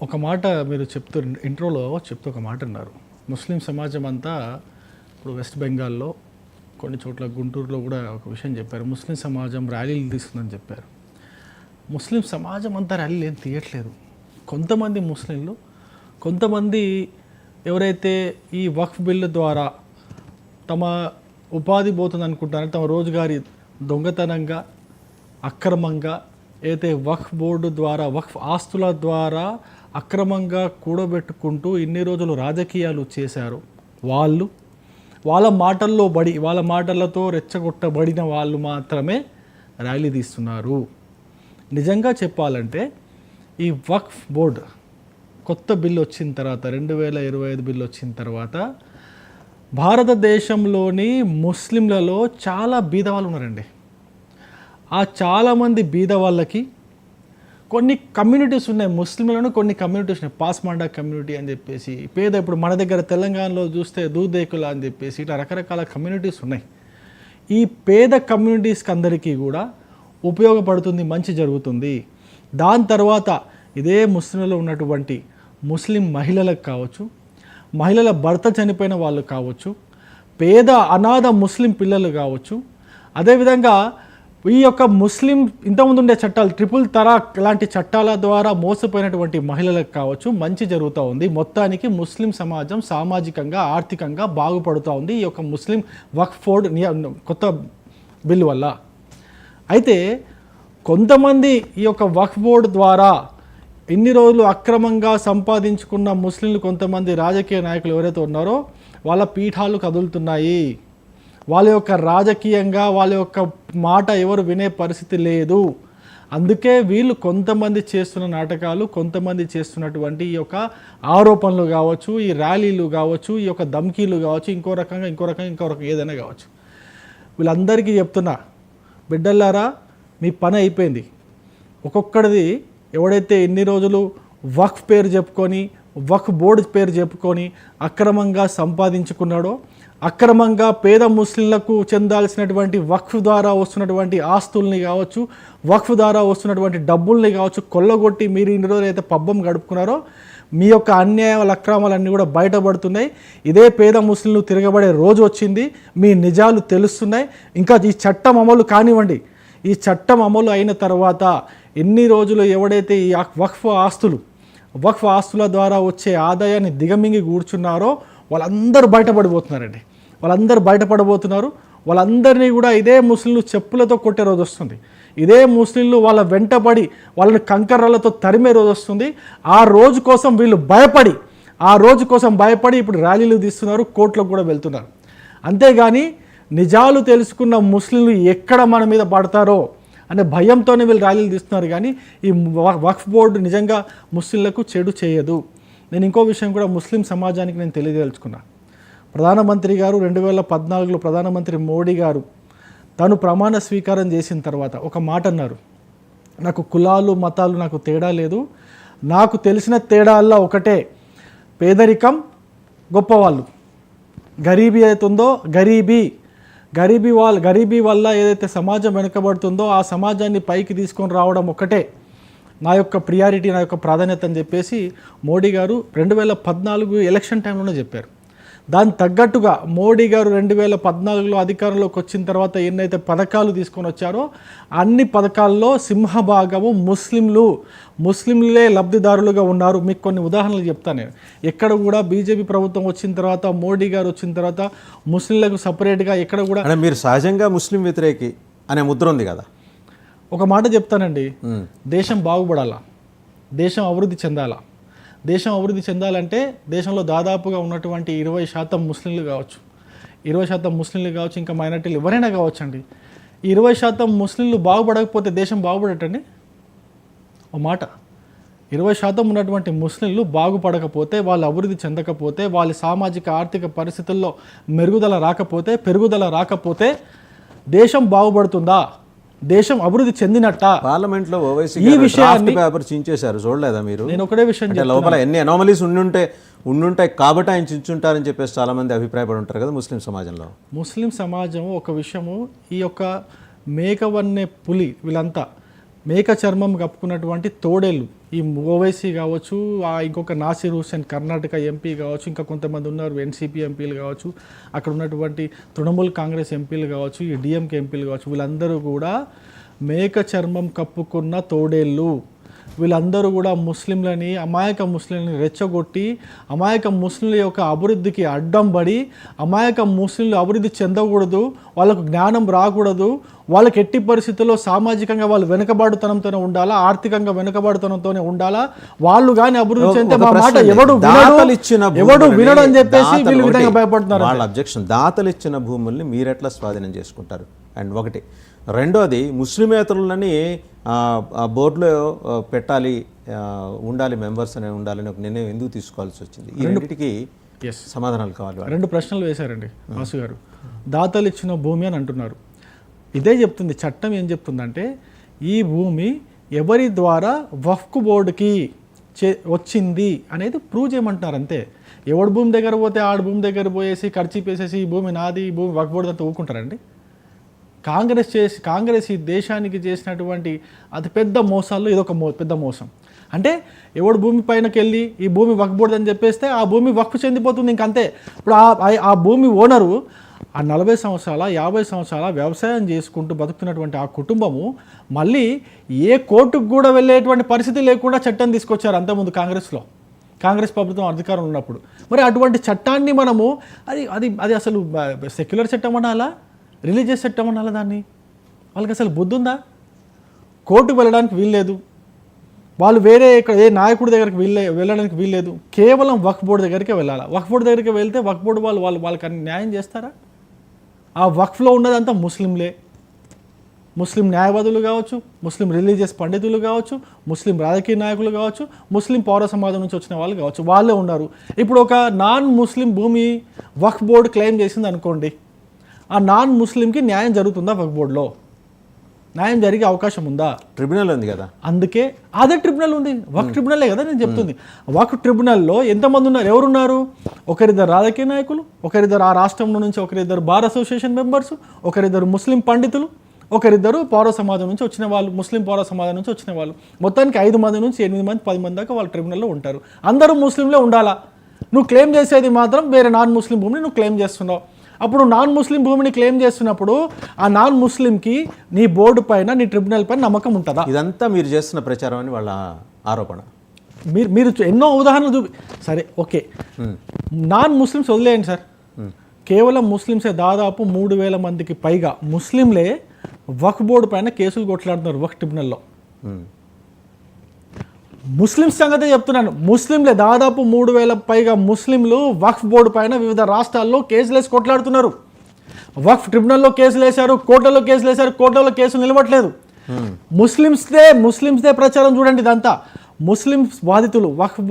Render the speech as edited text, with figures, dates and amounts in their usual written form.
ఒక మాట మీరు చెప్తూ ఇంట్రోలో చెప్తూ ఒక మాట అన్నారు. ముస్లిం సమాజం అంతా ఇప్పుడు వెస్ట్ బెంగాల్లో కొన్ని చోట్ల గుంటూరులో కూడా ఒక విషయం చెప్పారు. ముస్లిం సమాజం ర్యాలీలు తీస్తుందని చెప్పారు. ముస్లిం సమాజం అంతా ర్యాలీలు ఏం తీయట్లేదు. కొంతమంది ముస్లింలు, కొంతమంది ఎవరైతే ఈ వక్ఫ్ బిల్లు ద్వారా తమ ఉపాధి పోతుంది అనుకుంటారో, తమ రోజుగారి దొంగతనంగా అక్రమంగా అయితే వక్ఫ్ బోర్డు ద్వారా వక్ఫ్ ఆస్తుల ద్వారా అక్రమంగా కూడబెట్టుకుంటూ ఇన్ని రోజులు రాజకీయాలు చేశారు. వాళ్ళ మాటలతో రెచ్చగొట్టబడిన వాళ్ళు మాత్రమే ర్యాలీ తీస్తున్నారు. నిజంగా చెప్పాలంటే ఈ వక్ఫ్ బోర్డు కొత్త బిల్లు వచ్చిన తర్వాత 2025 బిల్లు వచ్చిన తర్వాత భారతదేశంలోని ముస్లింలలో చాలా బీదవాళ్ళు ఉన్నారండి. ఆ చాలామంది బీద వాళ్ళకి కొన్ని కమ్యూనిటీస్ ఉన్నాయి. ముస్లింలను కొన్ని కమ్యూనిటీస్ ఉన్నాయి. పాస్మాండా కమ్యూనిటీ అని చెప్పేసి, పేద ఇప్పుడు మన దగ్గర తెలంగాణలో చూస్తే దూదేకుల అని చెప్పేసి ఇట్లా రకరకాల కమ్యూనిటీస్ ఉన్నాయి. ఈ పేద కమ్యూనిటీస్కి అందరికీ కూడా ఉపయోగపడుతుంది, మంచి జరుగుతుంది. దాని తర్వాత ఇదే ముస్లింలలో ఉన్నటువంటి ముస్లిం మహిళలకు కావచ్చు, మహిళల భర్త చనిపోయిన వాళ్ళు కావచ్చు, పేద అనాథ ముస్లిం పిల్లలు కావచ్చు, అదేవిధంగా ఈ యొక్క ముస్లిం ఇంతకుముందు ఉండే చట్టాలు ట్రిపుల్ తలాక్ లాంటి చట్టాల ద్వారా మోసపోయినటువంటి మహిళలకు కావచ్చు మంచి జరుగుతూ ఉంది. మొత్తానికి ముస్లిం సమాజం సామాజికంగా ఆర్థికంగా బాగుపడుతూ ఉంది ఈ యొక్క ముస్లిం వక్ఫ్ బోర్డ్ కొత్త బిల్లు వల్ల. అయితే కొంతమంది ఈ యొక్క వక్ఫ్ బోర్డు ద్వారా ఇన్ని రోజులు అక్రమంగా సంపాదించుకున్న ముస్లింలు, కొంతమంది రాజకీయ నాయకులు ఎవరైతే ఉన్నారో వాళ్ళ పీఠాలు కదులుతున్నాయి. వాళ్ళ యొక్క రాజకీయంగా వాళ్ళ యొక్క మాట ఎవరు వినే పరిస్థితి లేదు. అందుకే వీళ్ళు కొంతమంది చేస్తున్న నాటకాలు, కొంతమంది చేస్తున్నటువంటి ఈ యొక్క ఆరోపణలు కావచ్చు, ఈ ర్యాలీలు కావచ్చు, ఈ యొక్క ధమ్కీలు కావచ్చు, ఇంకో రకంగా ఏదైనా కావచ్చు. వీళ్ళందరికీ చెప్తున్నా, బిడ్డలారా మీ పని అయిపోయింది. ఒక్కొక్కడిది ఎవడైతే ఎన్ని రోజులు వక్ఫ్ పేరు చెప్పుకొని, వక్ఫ్ బోర్డు పేరు చెప్పుకొని అక్రమంగా సంపాదించుకున్నాడో, అక్రమంగా పేద ముస్లింలకు చెందాల్సినటువంటి వక్ఫ్ ద్వారా వస్తున్నటువంటి ఆస్తుల్ని కావచ్చు, వక్ఫ్ ద్వారా వస్తున్నటువంటి డబ్బుల్ని కావచ్చు కొల్లగొట్టి మీరు ఇన్ని రోజులు అయితే పబ్బం గడుపుకున్నారో మీ యొక్క అన్యాయాల అక్రమాలన్నీ కూడా బయటపడుతున్నాయి. ఇదే పేద ముస్లింలు తిరగబడే రోజు వచ్చింది. మీ నిజాలు తెలుస్తున్నాయి. ఇంకా ఈ చట్టం అమలు కానివ్వండి. ఈ చట్టం అమలు అయిన తర్వాత ఎన్ని రోజులు ఎవడైతే ఈ వక్ఫ్ ఆస్తుల ద్వారా వచ్చే ఆదాయాన్ని దిగమింగి కూర్చున్నారో వాళ్ళందరూ బయటపడిపోతున్నారండి. వాళ్ళందరినీ కూడా ఇదే ముస్లింలు చెప్పులతో కొట్టే రోజు వస్తుంది. ఇదే ముస్లింలు వాళ్ళ వెంటబడి వాళ్ళని కంకర్రలతో తరిమే రోజు వస్తుంది. ఆ రోజు కోసం వీళ్ళు భయపడి ఇప్పుడు ర్యాలీలు తీస్తున్నారు, కోర్టులకు కూడా వెళ్తున్నారు. అంతేగాని నిజాలు తెలుసుకున్న ముస్లింలు ఎక్కడ మన మీద పడతారో అనే భయంతోనే వీళ్ళు ర్యాలీలు తీస్తున్నారు. కానీ ఈ వక్ఫ్ బోర్డు నిజంగా ముస్లింలకు చెడు చేయదు. నేను ఇంకో విషయం కూడా ముస్లిం సమాజానికి నేను తెలియదలుచుకున్నా. ప్రధానమంత్రి గారు 2014లో ప్రధానమంత్రి మోడీ గారు తను ప్రమాణ స్వీకారం చేసిన తర్వాత ఒక మాట అన్నారు, నాకు కులాలు మతాలు నాకు తేడా లేదు, నాకు తెలిసిన తేడాల్లో ఒకటే, పేదరికం గొప్పవాళ్ళు, గరీబీ అవుతుందో గరీబీ వల్ల ఏదైతే సమాజం వెనుకబడుతుందో ఆ సమాజాన్ని పైకి తీసుకొని రావడం ఒకటే నా యొక్క ప్రియారిటీ, నా యొక్క ప్రాధాన్యత అని చెప్పేసి మోడీ గారు 2014 ఎలక్షన్ టైంలోనే చెప్పారు. దాని తగ్గట్టుగా మోడీ గారు 2014లో అధికారంలోకి వచ్చిన తర్వాత ఎన్నైతే పథకాలు తీసుకొని వచ్చారో అన్ని పథకాల్లో సింహభాగము ముస్లింలే లబ్ధిదారులుగా ఉన్నారు. మీకు కొన్ని ఉదాహరణలు చెప్తాను నేను. ఎక్కడ కూడా బీజేపీ ప్రభుత్వం వచ్చిన తర్వాత, మోడీ గారు వచ్చిన తర్వాత ముస్లింలకు సపరేట్గా ఎక్కడ కూడా మీరు సహజంగా ముస్లిం వ్యతిరేకి అనే ముద్ర ఉంది కదా. ఒక మాట చెప్తానండి, దేశం బాగుపడాలా, దేశం అభివృద్ధి చెందాలా. దేశం అభివృద్ధి చెందాలంటే దేశంలో దాదాపుగా ఉన్నటువంటి 20% ముస్లింలు కావచ్చు, 20% ముస్లింలు కావచ్చు, ఇంకా మైనార్టీలు ఎవరైనా కావచ్చు అండి. ఈ 20% ముస్లింలు బాగుపడకపోతే దేశం బాగుపడటండి. ఒక మాట, 20% ఉన్నటువంటి ముస్లింలు బాగుపడకపోతే, వాళ్ళు అభివృద్ధి చెందకపోతే, వాళ్ళ సామాజిక ఆర్థిక పరిస్థితుల్లో పెరుగుదల రాకపోతే దేశం బాగుపడుతుందా? దేశం అభివృద్ధి చెందినట్ట? పార్లమెంట్లో ఈ విషయాన్ని పేపర్ చించేశారు, చూడలేదా మీరు? నేను ఒకటే విషయం, లోపల ఎన్ని అనామలీస్ ఉండుంటాయి కాబట్టి ఆయన చించుంటారని చెప్పేసి చాలా మంది అభిప్రాయపడి ఉంటారు కదా ముస్లిం సమాజంలో. ముస్లిం సమాజం ఒక విషయము, ఈ యొక్క మేకవన్నే పులి వీళ్ళంతా మేక చర్మం కప్పుకున్నటువంటి తోడేళ్ళు, ఈ ఓవైసీ కావచ్చు, ఇంకొక నాసిర్ హుస్సేన్ కర్ణాటక ఎంపీ కావచ్చు, ఇంకా కొంతమంది ఉన్నారు ఎన్సీపీ ఎంపీలు కావచ్చు, అక్కడ ఉన్నటువంటి తృణమూల్ కాంగ్రెస్ ఎంపీలు కావచ్చు, ఈ డిఎంకే ఎంపీలు కావచ్చు, వీళ్ళందరూ కూడా మేక చర్మం కప్పుకున్న తోడేళ్ళు. వీళ్ళందరూ కూడా ముస్లింలని, అమాయక ముస్లింలని రెచ్చగొట్టి, అమాయక ముస్లింల యొక్క అభివృద్ధికి అడ్డం పడి, అమాయక ముస్లింలు అభివృద్ధి చెందకూడదు, వాళ్ళకు జ్ఞానం రాకూడదు, వాళ్ళకి ఎట్టి పరిస్థితుల్లో సామాజికంగా వాళ్ళు వెనుకబాటుతనంతోనే ఉండాలా, ఆర్థికంగా వెనుకబాటుతనంతోనే ఉండాలా, వాళ్ళు కానీ అభివృద్ధి చెందితే మా మాట ఎవడు వినడు అని చెప్పేసి వీళ్ళు విధంగా భయపడుతున్నారు. వాళ్ళ అబ్జెక్షన్, దాతలు ఇచ్చిన భూముల్ని మీరెట్లా స్వాధీనం చేసుకుంటారు? అండ్ ఒకటి, రెండోది ముస్లిమేతరులని బోర్డులో పెట్టాలి, ఉండాలి, మెంబర్స్ అనే ఉండాలని ఒక నిర్ణయం ఎందుకు తీసుకోవాల్సి వచ్చింది? ఈ రెండింటికి సమాధానాలు కావాలి. 2 ప్రశ్నలు వేశారండి వాసు గారు. దాతలు ఇచ్చిన భూమి అని అంటున్నారు. ఇదే చెప్తుంది చట్టం. ఏం చెప్తుందంటే ఈ భూమి ఎవరి ద్వారా వక్ఫ్ బోర్డుకి వచ్చింది అనేది ప్రూవ్ చేయమంటున్నారు అంతే. ఎవడు భూమి దగ్గర పోతే ఆడు భూమి దగ్గర పోయేసి ఖర్చు పేసేసి ఈ భూమి నాది, ఈ భూమి వక్ఫ్ బోర్డు అంతా ఊరుకుంటారండి? కాంగ్రెస్ ఈ దేశానికి చేసినటువంటి అతిపెద్ద మోసాల్లో ఇదొక పెద్ద మోసం. అంటే ఎవడు భూమి పైనకి వెళ్ళి ఈ భూమి వక్ఫ్ బోర్డు అని చెప్పేస్తే ఆ భూమి వక్ఫ్ చెందిపోతుంది ఇంకంతే. ఇప్పుడు ఆ భూమి ఓనరు ఆ 40 సంవత్సరాల 50 సంవత్సరాల వ్యవసాయం చేసుకుంటూ బతుకుతున్నటువంటి ఆ కుటుంబము మళ్ళీ ఏ కోర్టుకు కూడా వెళ్ళేటువంటి పరిస్థితి లేకుండా చట్టం తీసుకొచ్చారు అంతకుముందు కాంగ్రెస్ ప్రభుత్వం అధికారంలో ఉన్నప్పుడు. మరి అటువంటి చట్టాన్ని మనము అది అసలు సెక్యులర్ చట్టం అనాలా, రిలీజియస్ చట్టం అనాలా? దాన్ని వాళ్ళకి అసలు బుద్ధి ఉందా? కోర్టుకు వెళ్ళడానికి వీల్లేదు, వాళ్ళు వేరే ఇక్కడ ఏ నాయకుడి దగ్గరికి వెళ్ళడానికి వీల్లేదు, కేవలం వక్ఫ్ బోర్డు దగ్గరికి వెళ్ళాలి. వక్ఫ్ బోర్డు దగ్గరికి వెళ్తే వక్ఫ్ బోర్డు వాళ్ళకి న్యాయం చేస్తారా? ఆ వక్ఫ్లో ఉన్నదంతా ముస్లింలే. ముస్లిం న్యాయవాదులు కావచ్చు, ముస్లిం రిలీజియస్ పండితులు కావచ్చు, ముస్లిం రాజకీయ నాయకులు కావచ్చు, ముస్లిం పౌర సమాజం నుంచి వచ్చిన వాళ్ళు కావచ్చు, వాళ్ళే ఉన్నారు. ఇప్పుడు ఒక నాన్ ముస్లిం భూమి వక్ఫ్ బోర్డు క్లెయిమ్ చేసింది అనుకోండి, ఆ నాన్ ముస్లింకి న్యాయం జరుగుతుందా? వక్ఫ్ బోర్డులో న్యాయం జరిగే అవకాశం ఉందా? ట్రిబ్యునల్ ఉంది కదా, అందుకే అదే ట్రిబ్యునల్ ఉంది. వక్ఫ్ ట్రిబ్యునలే కదా నేను చెప్తుంది. వక్ఫ్ ట్రిబ్యునల్లో ఎంతమంది ఉన్నారు? ఎవరున్నారు? ఒకరిద్దరు రాజకీయ నాయకులు, ఒకరిద్దరు ఆ రాష్ట్రంలో నుంచి ఒకరిద్దరు బార్ అసోసియేషన్ మెంబర్స్, ఒకరిద్దరు ముస్లిం పండితులు, ఒకరిద్దరు పౌర సమాజం నుంచి వచ్చిన వాళ్ళు, ముస్లిం పౌర సమాజం నుంచి వచ్చిన వాళ్ళు. మొత్తానికి 5 మంది నుంచి 8 మంది 10 మంది దాకా వాళ్ళు ట్రిబ్యునల్లో ఉంటారు. అందరూ ముస్లింలే ఉండాలా. నువ్వు క్లెయిమ్ చేసేది మాత్రం వేరే నాన్ ముస్లిం భూమిని నువ్వు క్లెయిమ్ చేస్తున్నావు. అప్పుడు నాన్ ముస్లిం భూమిని క్లెయిమ్ చేస్తున్నప్పుడు ఆ నాన్ ముస్లింకి నీ బోర్డు పైన, నీ ట్రిబ్యునల్ పైన నమ్మకం ఉంటుందా? ఇదంతా మీరు చేస్తున్న ప్రచారం అని వాళ్ళ ఆరోపణ. మీరు ఎన్నో ఉదాహరణలు సరే ఓకే, నాన్ ముస్లిమ్స్ వదిలేయండి సార్. కేవలం ముస్లిమ్సే దాదాపు 3000 మందికి పైగా ముస్లింలే వక్ఫ్ బోర్డు పైన కేసులు కొట్లాడుతున్నారు వక్ఫ్ ట్రిబ్యునల్లో. ముస్లిమ్స్ సంగతే చెప్తున్నాను. ముస్లింలే దాదాపు 3000 పైగా ముస్లింలు వక్ఫ్ బోర్డు పైన వివిధ రాష్ట్రాల్లో కేసులు వేసి కొట్లాడుతున్నారు. వక్ఫ్ ట్రిబ్యునల్లో కేసులు వేశారు, కోర్టులో కేసులు వేశారు, కోర్టులో కేసులు నిలవట్లేదు. ముస్లిమ్స్దే ప్రచారం చూడండి. ఇదంతా ముస్లిమ్స్ బాధితులు వక్ఫ్